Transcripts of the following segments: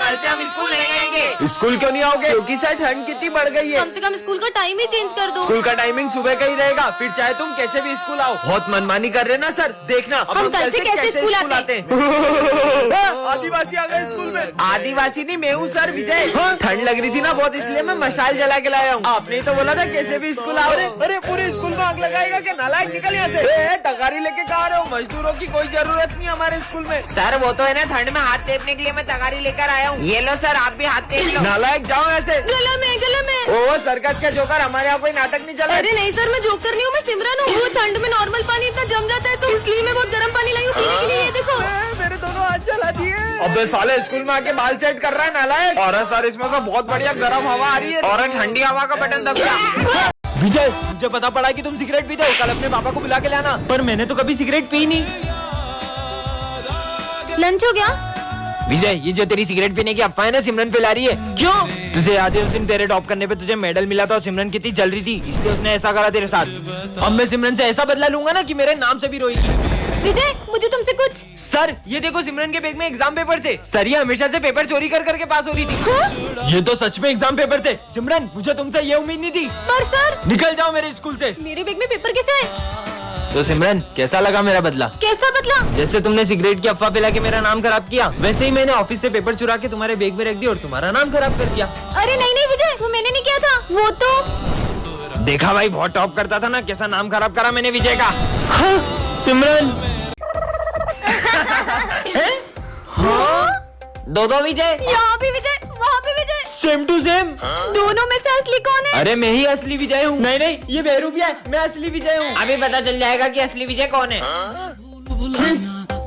कल से हम स्कूल नहीं आएंगे। स्कूल क्यों नहीं आओगे? क्योंकि सर ठंड कितनी बढ़ गई है। कम से कम स्कूल का टाइम ही चेंज कर दो। स्कूल का टाइमिंग सुबह का ही रहेगा, फिर चाहे तुम कैसे भी स्कूल आओ। बहुत मनमानी कर रहे ना सर, देखना अब हम कल से कैसे स्कूल आते हैं। आदिवासी आ गए स्कूल में। आदिवासी नहीं, मैं हूँ सर विजय। ठंड लग रही थी ना बहुत, इसलिए मैं मशाल जला के लाया हूँ। आपने तो बोला था कैसे भी स्कूल आओ। अरे पूरे स्कूल में आग लगाएगा क्या? नालायक, निकल यहाँ से। तगारी लेके कहा रहे हो? मजदूरों की कोई जरूरत नहीं हमारे स्कूल में। सर वो तो है ना, ठंड में हाथ टेपने के लिए मैं तगारी लेकर आया हूँ। ये लो सर, आप भी हाथ टेप लो। नालायक, जाओ ऐसे। गला में ओ सर्कस के जोकर, हमारे यहाँ कोई नाटक नहीं चला। अरे नहीं सर, मैं जोकर नहीं हूँ, मैं सिमरन हूँ। वो ठंड में नॉर्मल पानी इतना जम जाता है तो इसलिए मैं बहुत गर्म पानी लाई हूँ पीने के लिए। ये देखो मेरे दोनों हाथ जला दिए। अबे साले, स्कूल में आके बाल सेट कर रहा है नालायक। और सर इसमें तो बहुत बढ़िया गर्म हवा आ रही है। और ठंडी हवा का बटन दबाया। विजय, मुझे पता पड़ा कि तुम सिगरेट पीते हो। कल अपने पापा को बुला के लाना। पर मैंने तो कभी सिगरेट पी नहीं। लंच हो गया? विजय, ये जो तेरी सिगरेट पीने की अफवाह है ना, सिमरन फैला रही है। क्यों? तुझे याद है उस दिन तेरे टॉप करने पे तुझे मेडल मिला था और सिमरन कितनी जल रही थी, इसलिए उसने ऐसा करा तेरे साथ। अब मैं सिमरन से ऐसा बदला लूंगा ना कि मेरे नाम से भी रोएगी। विजय, मुझे तुमसे कुछ। सर ये देखो, सिमरन के बैग में एग्जाम पेपर थे। सर ये हमेशा से पेपर चोरी कर करके पास हो रही थी। हाँ? ये तो सच में एग्जाम पेपर थे। सिमरन, मुझे तुमसे ये उम्मीद नहीं थी। पर सर, निकल जाओ मेरे स्कूल से। मेरे बैग में पेपर कैसे है? तो सिमरन, कैसा लगा मेरा बदला? कैसा बदला? जैसे तुमने सिगरेट की अफवाह फैला के मेरा नाम खराब किया, वैसे ही मैंने ऑफिस से पेपर चुरा के तुम्हारे बैग में रख दिया और तुम्हारा नाम खराब कर दिया। अरे नहीं नहीं विजय, वो मैंने नहीं किया था। वो तो देखा भाई, बहुत टॉप करता था ना, कैसा नाम खराब करा मैंने विजय का। हाँ, सिमरन। दो विजय। यहाँ भी विजय, वहाँ भी विजय। Same to same. दोनों में से असली कौन है? अरे मैं ही असली विजय हूँ। नहीं नहीं, ये बेहरूपिया है, मैं असली विजय हूँ। अभी पता चल जाएगा कि असली विजय कौन है।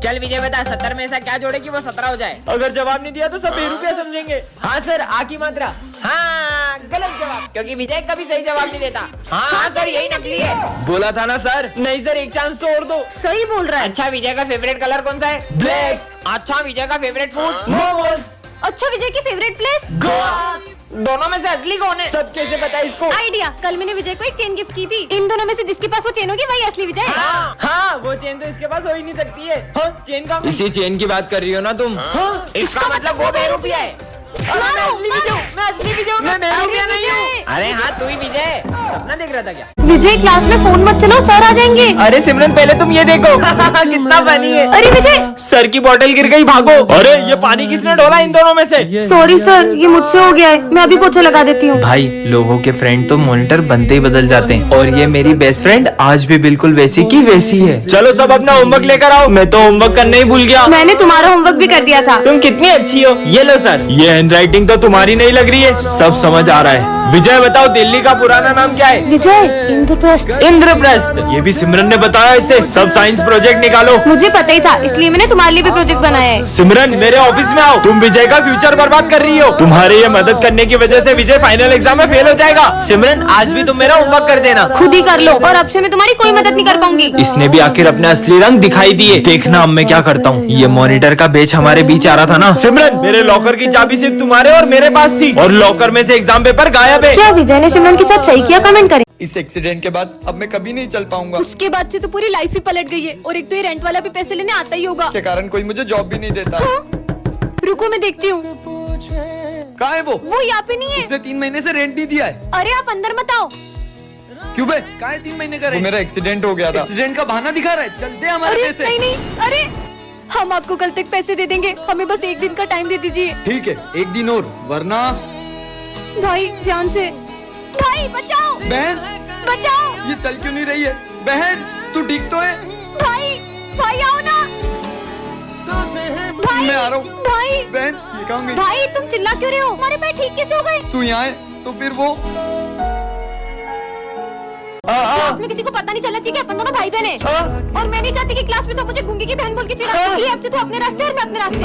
चल विजय बता, 70 में ऐसा क्या जोड़े कि वो 17 हो जाए? अगर जवाब नहीं दिया तो सब बेहरूपिया समझेंगे। हाँ सर, आ की मात्रा। हाँ, गलत जवाब, क्योंकि विजय कभी सही जवाब नहीं देता। हाँ सर, यही नकली है। बोला था ना सर। नहीं सर, एक चांस तो और दो। सही बोल रहा है। अच्छा, विजय का फेवरेट कलर कौन सा है? ब्लैक। अच्छा, विजय का फेवरेट फूड? मोमोज। अच्छा, विजय की फेवरेट प्लेस? गोवा। दोनों में से असली कौन है? सब कैसे पता इसको? आइडिया, कल मैंने विजय को एक चेन गिफ्ट की थी। इन दोनों में से जिसके पास वो चेन होगी वही असली विजय है। हाँ, वो चेन तो इसके पास हो ही नहीं सकती है। हाँ, चेन का इसी चेन की बात कर रही हो ना तुम? हाँ, इसका मतलब वो बेरूपिया है। मैं असली विजय हूँ, मैं असली विजय हूँ, मैं बेहरूपिया नहीं हूँ। अरे हाँ, तू ही विजय। सपना देख रहा था क्या? विजय, क्लास में फोन मत चलाओ, सर आ जाएंगे। अरे सिमरन, पहले तुम ये देखो। कितना फनी है। अरे विजय, सर की बोतल गिर गई, भागो। अरे ये पानी किसने डोला इन दोनों में से? सॉरी सर, ये मुझसे हो गया है, मैं अभी पोछा लगा देती हूँ। भाई, लोगों के फ्रेंड तो मॉनिटर बनते ही बदल जाते हैं, और ये मेरी बेस्ट फ्रेंड आज भी बिल्कुल वैसी की वैसी है। चलो सब अपना होमवर्क लेकर आओ। मैं तो होमवर्क करने ही भूल गया। मैंने तुम्हारा होमवर्क भी कर दिया था। तुम कितनी अच्छी हो। ये लो सर, ये हैंडराइटिंग तो तुम्हारी नहीं लग रही है, सब समझ आ रहा है। विजय बताओ, दिल्ली का पुराना नाम क्या है? विजय, इंद्रप्रस्थ। इंद्रप्रस्थ। ये भी सिमरन ने बताया। इससे सब साइंस प्रोजेक्ट निकालो। मुझे पता ही था, इसलिए मैंने तुम्हारे लिए भी प्रोजेक्ट बनाया है। सिमरन, मेरे ऑफिस में आओ। तुम विजय का फ्यूचर बर्बाद कर रही हो। तुम्हारे ये मदद करने की वजह से विजय फाइनल एग्जाम में फेल हो जाएगा। सिमरन, आज भी तुम मेरा होमवर्क कर देना। खुद ही कर लो, और अब से मैं तुम्हारी कोई मदद नहीं कर पाऊंगी। इसने भी आखिर अपने असली रंग दिखाई दिए। देखना अब मैं क्या करता हूँ। ये मॉनिटर का बेच हमारे बीच आ रहा था ना। सिमरन, मेरे लॉकर की चाबी सिर्फ तुम्हारे और मेरे पास थी, और लॉकर में से एग्जाम पेपर गायब है। क्या विजय ने सिमरन के साथ सही किया? कमेंट करें। इस एक्सीडेंट के बाद अब मैं कभी नहीं चल पाऊंगा। उसके बाद से तो पूरी लाइफ ही पलट गई है, और एक तो ये रेंट वाला भी पैसे लेने आता ही होगा। इसके कारण कोई मुझे जॉब भी नहीं देता। हाँ? रुको मैं देखती हूँ। कहाँ है वो यहाँ पे नहीं है। उसने 3 महीने से रेंट नहीं दिया है। अरे आप अंदर मत आओ। क्यों बे? कहाँ है 3 महीने का रेंट? मेरा एक्सीडेंट हो गया था। एक्सीडेंट का बहाना दिखा रहा है। चलते हैं हमारे अरे पैसे। नहीं नहीं, अरे हम आपको कल तक पैसे दे देंगे, हमें बस एक दिन का टाइम दे दीजिए। ठीक है, एक दिन और, वरना। भाई ध्यान से, भाई बचाओ, बहन, बचाओ। ये चल क्यों नहीं रही है? बहन, तू ठीक तो है? भाई, भाई आओ ना। भाई, मैं आ रहा हूँ। भाई, बहन, ये कहाँ गई? भाई तुम चिल्ला क्यों रहे हो? हमारे पैर ठीक कैसे हो गए? तू यहाँ है तो फिर वो। क्लास में किसी को पता नहीं चलना चाहिए कि अपन दोनों भाई बहन हैं। और मैं नहीं चाहती कि क्लास में सब मुझे गूंगे की बहन बोल के चिढ़ाए, इसलिए अब से तू अपने रास्ते और मैं अपने रास्ते।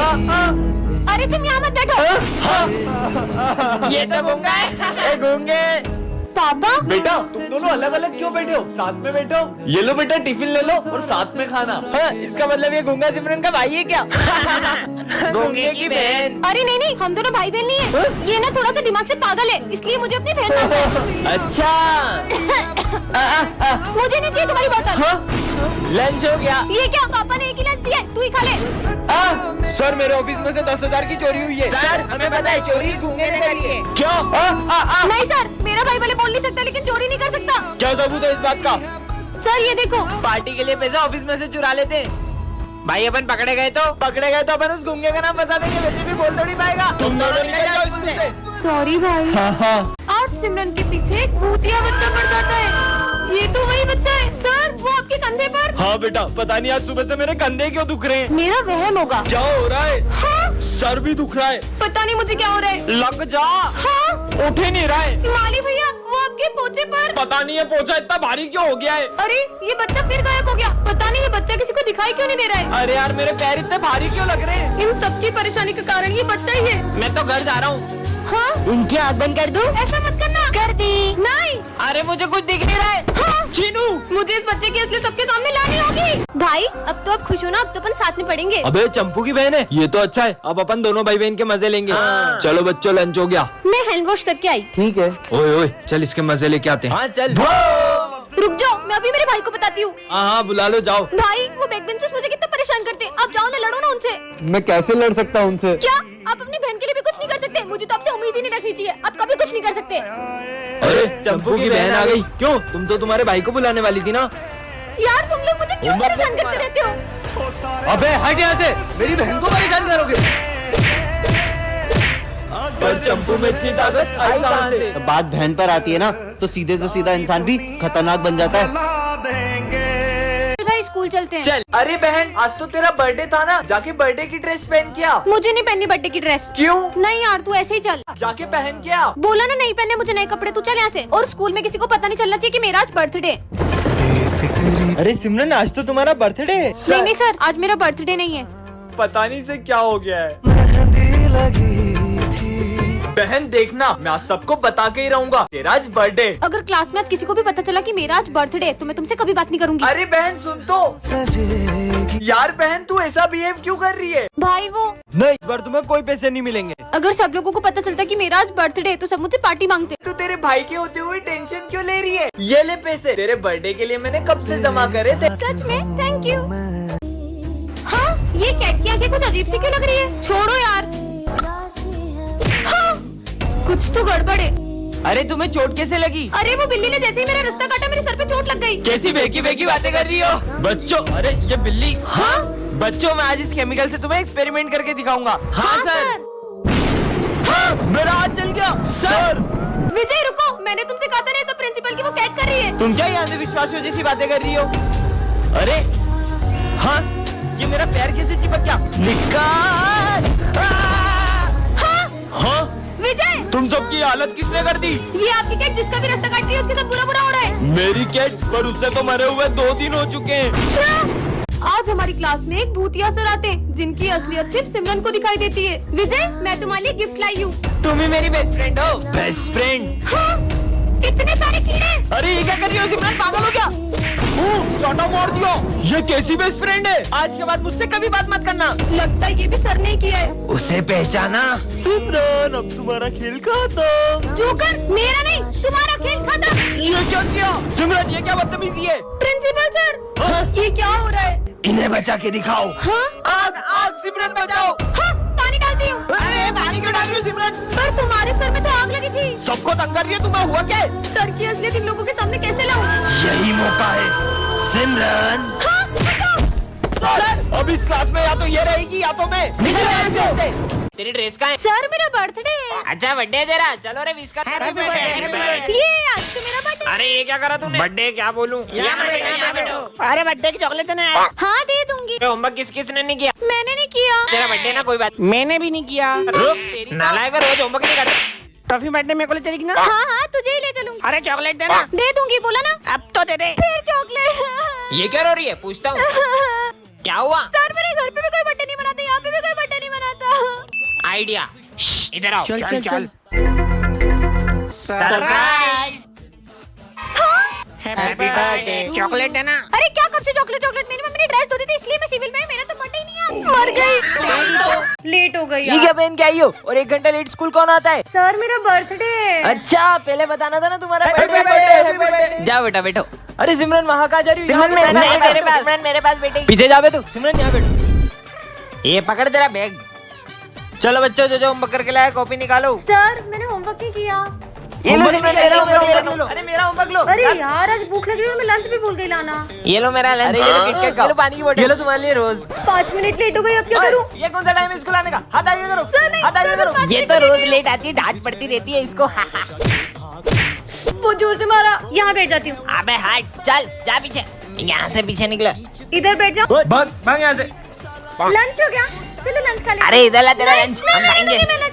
अरे तुम यहाँ मत बैठो। ये तो गूंगा है। गूंगे। पापा बेटा तुम दोनों अलग अलग क्यों बैठे हो? साथ में बैठो। ये लो बेटा टिफिन ले लो और साथ में खाना। हाँ, इसका मतलब ये गूंगा सिमरन का भाई है क्या? गूंगे की बहन। अरे नहीं नहीं, हम दोनों भाई बहन नहीं है। ये ना थोड़ा सा दिमाग से पागल है, इसलिए मुझे अपनी बहन मानता है। अच्छा मुझे नहीं चाहिए तुम्हारी बोतल। लंच हो गया। ये क्या, पापा ने एक ही लंच दिया है, तू ही खा ले। सर मेरे ऑफिस में से 10,000 की चोरी हुई है। सर हमें पता है चोरी गूंगे ने करी है। क्यों? नहीं सर, मेरा भाई भले बोल नहीं सकता लेकिन चोरी नहीं कर सकता। क्या सबूत है इस बात का? सर ये देखो। पार्टी के लिए पैसा ऑफिस में से चुरा लेते हैं। भाई अपन पकड़े गए तो अपन उस गूंगे का नाम बता देंगे, वैसे भी बोल थोड़ी पाएगा। तुम दोनों निकल जाओ स्कूल से। सॉरी भाई। आज सिमरन के पीछे एक भूतिया बच्चा पड़ जाता है। ये तो वही बच्चा है सर, वो आपके कंधे पर। हाँ बेटा, पता नहीं आज सुबह से मेरे कंधे क्यों दुख रहे हैं। मेरा वहम होगा। क्या हो रहा है? हाँ? सर भी दुख रहा है। पता नहीं मुझे क्या हो रहा है। लग जा। हाँ? उठ ही नहीं रहा है। माली भैया, वो आपके पोचे पर। पता नहीं है पोछा इतना भारी क्यों हो गया है। अरे ये बच्चा फिर गायब हो गया। पता नहीं ये बच्चा किसी को दिखाई क्यों नहीं दे रहा है। अरे यार मेरे पैर इतने भारी क्यों लग रहे हैं? इन सबकी परेशानी का कारण ये बच्चा ही है। मैं तो घर जा रहा हूँ। हाँ? उनकी आँख बंद कर दूं? ऐसा मत करना। कर दी। नहीं। अरे मुझे कुछ दिख नहीं रहा है। हाँ? चीनू, मुझे इस बच्चे की असलियत सबके सामने लानी होगी। भाई अब तो आप खुश हो ना, अब तो अपन साथ में पढ़ेंगे। अबे चंपू की बहन है ये तो अच्छा है। अब अपन दोनों भाई बहन के मजे लेंगे। चलो बच्चों लंच हो गया। मैं हैंड वॉश करके आई। ठीक है। ओए ओए चल इसके मजे लेके आते हैं। हाँ चल। रुक जाओ, मैं अभी मेरे भाई को बताती हूँ। हाँ बुला लो जाओ। भाई वो बैक बेंचर्स मुझे कितना परेशान करते हैं। आप जाओ ना, लड़ो ना उनसे। मैं कैसे लड़ सकता हूँ उनसे? क्या आप अपनी बहन के लिए भी कुछ नहीं कर सकते? मुझे तो आपसे उम्मीद ही नहीं रखनी चाहिए, आप कभी कुछ नहीं कर सकते। अरे चंपू की बहन आ गई। क्यों, तुम तो तुम्हारे भाई को बुलाने वाली थी ना। यार तुम लोग मुझे क्यों परेशान करते रहते हो? अबे हट यहाँ से, मेरी बहन को परेशान करोगे। पर चंपू में इतनी ताकत आई कहाँ से? बात बहन पर आती है ना तो सीधे से सीधा इंसान भी खतरनाक बन जाता है। भाई स्कूल चलते हैं। चल। अरे बहन आज तो तेरा बर्थडे था ना, जाके बर्थडे की ड्रेस पहन के आ। मुझे नहीं पहननी बर्थडे की ड्रेस। क्यों? नहीं यार तू ऐसे ही चल। जाके पहन के आ। बोला ना नहीं पहने मुझे नए कपड़े, तू चल यहाँ से। और स्कूल में किसी को पता नहीं चलना चाहिए कि मेरा आज बर्थडे। अरे सिमरन आज तो तुम्हारा बर्थडे है। नहीं सर, आज मेरा बर्थडे नहीं है। पता नहीं से क्या हो गया है। बहन देखना, मैं आज सबको बता के ही रहूंगा तेरा आज बर्थडे। अगर क्लास में आज किसी को भी पता चला कि मेरा आज बर्थडे है तो मैं तुमसे कभी बात नहीं करूंगी। अरे बहन सुन तो। यार बहन तू ऐसा बिहेव क्यों कर रही है? भाई वो नहीं, इस बार तुम्हें कोई पैसे नहीं मिलेंगे। अगर सब लोगों को पता चलता कि मेरा आज बर्थडे है तो सब मुझसे पार्टी मांगते। तू तेरे भाई के होते हुए टेंशन क्यों ले रही है? ये ले पैसे, तेरे बर्थडे के लिए मैंने कब से जमा करे थे। सच में थैंक यू। हाँ ये कैट की आंखें कुछ अजीब सी क्यों लग रही है? छोड़ो यार। हाँ, कुछ तो गड़बड़ है। अरे तुम्हें चोट कैसे लगी? अरे वो बिल्ली ने जैसे ही मेरा रास्ता काटा मेरे सर पे चोट लग गई। कैसी बेकी बेकी बातें कर रही हो बच्चों? अरे ये बिल्ली। हाँ बच्चों मैं आज इस केमिकल से तुम्हें एक्सपेरिमेंट करके दिखाऊंगा। हाँ सर। हाँ, मेरा हाथ जल गया सर। विजय रुको, मैंने तुमसे कहा था ना सब प्रिंसिपल की वो कैट कर रही है। तुम क्या यहाँ विश्वास जैसी बातें कर रही हो? अरे हाँ ये मेरा पैर कैसे चिपक गया? निकाल। हाँ विजय तुम सबकी हालत किसने कर दी? ये आपकी कैट जिसका भी रास्ता काट रही है उसके साथ बुरा बुरा हो रहा है। मेरी कैट, पर उससे तो मरे हुए 2 दिन हो चुके हैं। क्या? आज हमारी क्लास में एक भूतिया सर आते हैं जिनकी असलियत सिर्फ सिमरन को दिखाई देती है। विजय मैं तुम्हारे लिए गिफ्ट लाई हूँ। तुम ही मेरी बेस्ट फ्रेंड हो। Best friend? हाँ इतने सारे कीड़े। अरे ये क्या कर रही हो सिमरन, पागल हो क्या? चौटा मार दियो। ये कैसी बेस्ट फ्रेंड है? आज के बाद मुझसे कभी बात मत करना। लगता है ये भी सर ने किया है। उसे पहचाना? सिमरन अब तुम्हारा खेल खत्म। जोकर मेरा नहीं तुम्हारा खेल खत्म। ये क्या किया सिमरन? ये क्या बदतमीजी है? प्रिंसिपल सर ये क्या हो रहा है? इन्हें बचा के दिखाओ। हाँ आग आग सिमरन बचाओ। हाँ पानी डालती हूँ। अरे पानी क्यों डाल रही हो सिमरन? पर तुम्हारे सर में तो आग लगी थी। सबको तंग कर रही है, तुम्हें हुआ क्या है? सर की असलियत इन लोगों के सामने कैसे लाऊं? यही मौका है सिमरन। हाँ हटो। सर अब इस क्लास में या तो ये रहेगी या तो मैं। निकल यहाँ से। तेरी ड्रेस कहाँ है? सर मेरा बर्थडे है। अच्छा बर्थडे है तेरा, चलो रे विश कर। ये आज तो मेरा बर्थडे। अरे ये क्या करा तूने? बर्थडे क्या बोलूं? यहाँ बैठो। अरे बर्थडे की चॉकलेट देना है। हाँ दे दूंगी। होमवर्क किसने नहीं किया? मैंने नहीं किया। तेरा बर्थडे ना, कोई बात। मैंने भी नहीं किया। रुक, तेरी नालायक रोज होमवर्क नहीं करता। टॉफी बर्थडे मेरे को ले चलेगी ना? हाँ हाँ तुझे ही ले चलूंगी। अरे चॉकलेट देना। दे दूंगी बोला ना। अब तो दे दे। फिर चॉकलेट। ये क्या रो रही है? पूछता हूँ क्या हुआ? सर मेरे घर पे भी कोई बर्थडे नहीं मनाता, यहाँ पे भी कोई बर्थडे नहीं मनाता। आइडिया, इधर आओ। चल चल चल। सरप्राइज। हैप्पी बर्थडे चॉकलेट है ना? अरे क्या कब से चॉकलेट चॉकलेट, मेरी मम्मी ने ड्रेस धो दी थी इसलिए मैं सिविल में, मेरा तो बर्थडे ही नहीं आज। मर गई, लेट हो गई ये क्या पहन के आई हो और 1 घंटा लेट स्कूल कौन आता है? सर मेरा बर्थडे है। अच्छा पहले बताना था ना तुम्हारा बर्थडे। जाओ बेटा बैठो। अरे सिमरन वहाँ कहाँ जा रही हो? सिमरन मेरे पास बैठे। पीछे जा बे तू। सिमरन यहाँ बैठो। ये पकड़ तेरा बैग। चलो बच्चों जो होमवर्क करके लाया कॉपी निकालो। सर मैंने होमवर्क नहीं किया। ये लो सिमरन, मेरा होमवर्क लो। अरे मेरा होमवर्क लो। अरे यार आज भूख लग रही है, मैं लंच भी भूल गई लाना। ये लो मेरा लंच। ये लो किटकैट खाओ। ये लो पानी की बोतल। ये लो तुम्हारे लिए रोज। 5 मिनट लेट हो गई, अब क्या करूँ? ये कौन सा टाइम है स्कूल आने का? हाथ आगे करो। सर, नहीं, हाथ आगे सर, करो। 5 ये मिनट तो के रोज लिए। लेट आती है, डांट पड़ती रहती है इसको। वो जोर से मारा। यहाँ बैठ जाती हूँ। अबे हट, चल जा पीछे। यहाँ से पीछे निकला। इधर बैठ जाओ। भाग भाग यहाँ से। लंच हो गया, चलो लंच खा लेते हैं। अरे इधर ला तेरा नहीं, लंच, नहीं, हम नहीं, खाएंगे। नहीं, नहीं,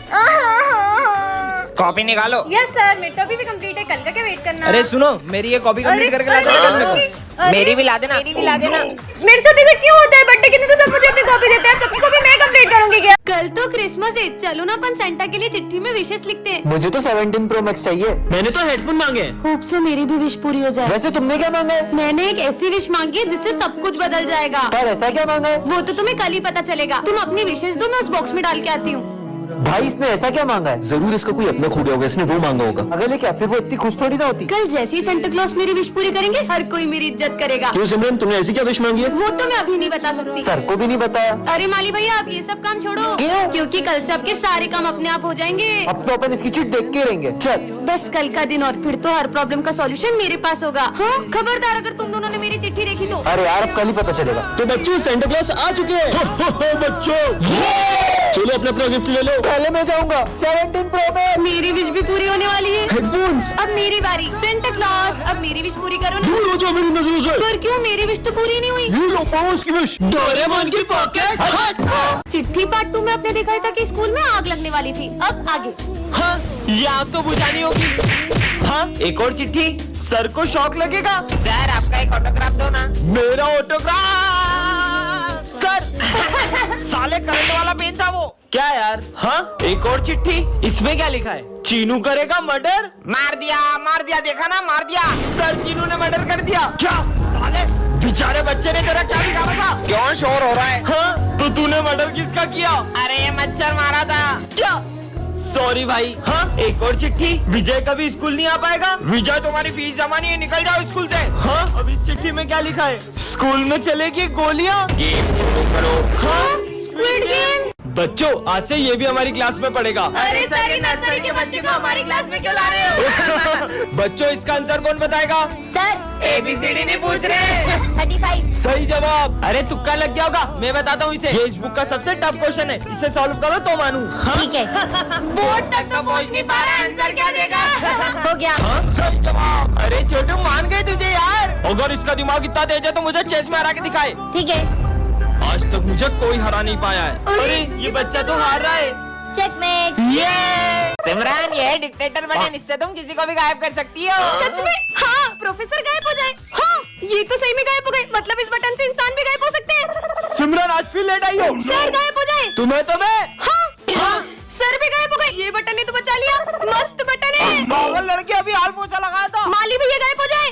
कॉपी निकालो। यस सर, मेरी तो अभी से कंप्लीट है, कल का क्या वेट करना? अरे सुनो, मेरी ये कॉपी कंप्लीट करके ला देना कल मेरे को। मेरी भी ला देना, मेरी भी ला देना। मेरे साथ ऐसा क्यों होता है? बर्थडे के दिन तो सब मुझे अपनी कॉपी देते हैं, अपनी कॉपी मैं कंप्लीट करूंगी क्या? कल तो क्रिसमस है, चलो ना अपन सेंटा के लिए चिट्ठी में विशेष लिखते हैं। मुझे तो 17 प्रो मैक्स चाहिए। मैंने तो हेडफोन मांगे। होप से मेरी भी विश पूरी हो जाए। वैसे तुमने क्या मांगा है? मैंने एक ऐसी विश मांगी है जिससे सब कुछ बदल जाएगा। पर ऐसा क्या मांगा है? वो तो तुम्हें कल ही पता चलेगा। तुम अपनी विशेष दो, मैं उस बॉक्स में डाल के आती हूँ। भाई इसने ऐसा क्या मांगा है? जरूर इसका कोई अपना खो गया होगा, इसने वो मांगा होगा। अगले क्या फिर वो इतनी खुश थोड़ी ना होती। कल जैसे ही सेंटा क्लॉज मेरी विश पूरी करेंगे, हर कोई मेरी इज्जत करेगा। क्यों सिमरन, तुमने ऐसी क्या विश मांगी है? वो तो मैं अभी नहीं बता सकती। सर को भी नहीं बताया। अरे माली भैया आप ये सब काम छोड़ो। क्यों? क्योंकि कल से आपके सारे काम अपने आप हो जाएंगे। अब तो अपन इसकी चिट देख के रहेंगे। चल बस कल का दिन और फिर तो हर प्रॉब्लम का सॉल्यूशन मेरे पास होगा। हाँ खबरदार अगर तुम दोनों ने मेरी चिट्ठी देखी तो। अरे यार अब कल ही पता चलेगा। तो बच्चों सेंटा क्लॉज आ चुके हैं। बच्चों चलो अपना अपना गिफ्ट ले लो। पहले मैं जाऊंगा 17 प्रो में। मेरी विश भी पूरी होने वाली है। हेडफोन्स अब मेरी बारी। सेंटा क्लॉज अब मेरी विश पूरी करो ना। दूर हो जाओ मेरी नजरों से। पर क्यों मेरी विश तो पूरी नहीं हुई? ये लो पड़ोस की विश। डोरेमोन की पॉकेट। हाँ, चिट्ठी पार्ट 2 में आपने दिखाया था कि स्कूल में आग लगने वाली थी। अब आगे। हाँ ये आग तो बुझानी होगी। हाँ एक और चिट्ठी। सर को शौक लगेगा। सर आपका एक ऑटोग्राफ दो ना। मेरा ऑटोग्राफ। सर साले करंट वाला पेन था वो। क्या यार? हाँ एक और चिट्ठी। इसमें क्या लिखा है? चीनू करेगा मर्डर। मार दिया देखा ना, मार दिया। सर चीनू ने मर्डर कर दिया। क्या साले बेचारे बच्चे ने तेरा क्या बिगाड़ा था? क्यों शोर हो रहा है? हाँ तो तूने मर्डर किसका किया? अरे ये मच्छर मारा था। क्या? सॉरी भाई। हाँ एक और चिट्ठी। विजय कभी स्कूल नहीं आ पाएगा। विजय तुम्हारी फीस जमा नहीं है, निकल जाओ स्कूल से। हाँ अब इस चिट्ठी में क्या लिखा है? स्कूल में चलेगी गोलियां। गेम शुरू करो। हाँ स्क्विड गेम। बच्चों आज से ये भी हमारी क्लास में पढ़ेगा। अरे सर नर्सरी के बच्चे को हमारी क्लास में क्यों ला रहे हो? बच्चों इसका आंसर कौन बताएगा? सर ABCD नहीं पूछ रहे। 35। सही जवाब। अरे तुक्का लग गया होगा, मैं बताता हूँ इसे। ये इस बुक का सबसे टफ क्वेश्चन है, इसे सॉल्व करो तो मानू। ठीक है। बोर्ड तक तो पहुंच नहीं पा रहा, आंसर क्या देगा? हो गया। सही जवाब। अरे छोटू मान गए तुझे यार। अगर इसका दिमाग इतना तेज है तो मुझे चेस में हरा के दिखाए। ठीक है। आज तक मुझे कोई हरा नहीं पाया है। अरे ये बच्चा तो हार रहा है। चेकमेट। ये सिमरन ये डिक्टेटर बटन, इससे तुम किसी को भी गायब कर सकती हो। सच में? हाँ प्रोफेसर गायब हो जाए। हाँ ये तो सही में गायब हो गए, मतलब इस बटन से इंसान भी गायब हो सकते हैं। सिमरन आज फिर लेट आई हो। सर गायब हो जाए। तुम्हें तो मैं। हाँ सर भी गायब हो गए। ये बटन ने तो बचा लिया, मस्त बटन है। पागल लड़के अभी हाल पोछा लगाया था। माली भैया गायब हो जाए।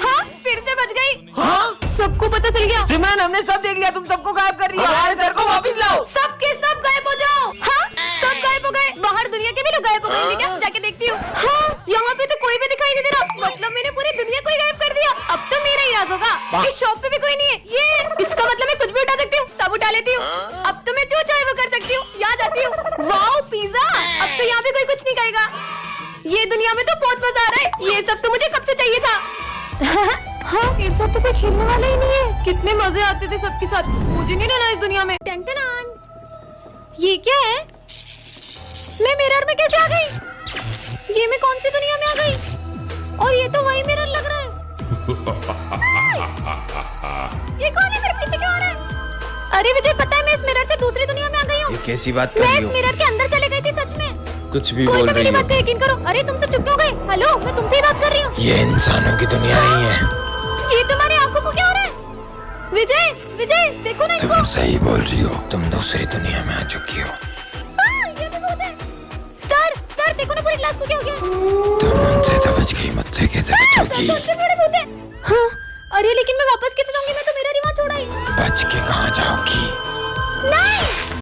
हाँ फिर से बच गई। हाँ सबको पता चल गया। सिमरन हमने सब देख लिया, तुम सबको गायब कर रही हो। हमारे सर को वापस लाओ। सबके सब गायब हो जाओ। हाँ सब गायब हो गए। बाहर दुनिया के भी लोग गायब हो गए क्या? जाके देखती हूँ। हाँ यहाँ पे तो कोई भी दिखाई नहीं दे रहा, मतलब मैंने पूरी दुनिया को ही गायब कर दिया। अब तो मेरा ही राज होगा। इस शॉप पे भी कोई नहीं है। ये इसका मतलब मैं कुछ भी उठा सकती हूँ, सब उठा लेती हूँ। अब तो मैं जो चाहे वो कर सकती हूँ। यहाँ जाती हूँ। Wow pizza. अब तो यहाँ पे कोई कुछ नहीं कहेगा। ये दुनिया में तो बहुत मजा आ रहा है। ये सब तो मुझे कब से चाहिए था। हाँ मेरे साथ तो कोई खेलने वाला ही नहीं है। कितने मजे आते थे सबके साथ, मुझे नहीं रहना इस दुनिया में। टन-टन-आन। ये क्या है? मैं मिरर में कैसे आ गई? ये मैं कौन सी दुनिया में आ गई? और ये तो वही मिरर लग रहा है। ये कौन है? मेरे पीछे क्यों आ रहा है? अरे मुझे पता है, मैं इस मिरर से दूसरी दुनिया में आ गई हूँ। कैसी बात मैं इस मिरर के अंदर चले गई थी सच में। कुछ भी कोई बोल तो रही मेरी हो। बात का यकीन करो। अरे तुम सब चुप क्यों गए? हेलो मैं तुमसे ही बात कर रही हूँ। ये इंसानों की दुनिया नहीं है। ये तुम्हारी आंखों को क्या हो रहा है? विजय विजय देखो ना इनको। सही बोल रही हो, तुम दूसरी दुनिया में आ चुकी हो। हाँ, ये भी भूत है। सर देखो ना पूरी क्लास को क्या हो गया? तुम उनसे तो बच गई, मुझसे कैसे बचोगी? सर तो उनसे बड़े भूत है। अरे लेकिन मैं वापस कैसे जाऊंगी? मैं तो मेरा रिवाज छोड़ा ही। बच के कहाँ जाओगी? नहीं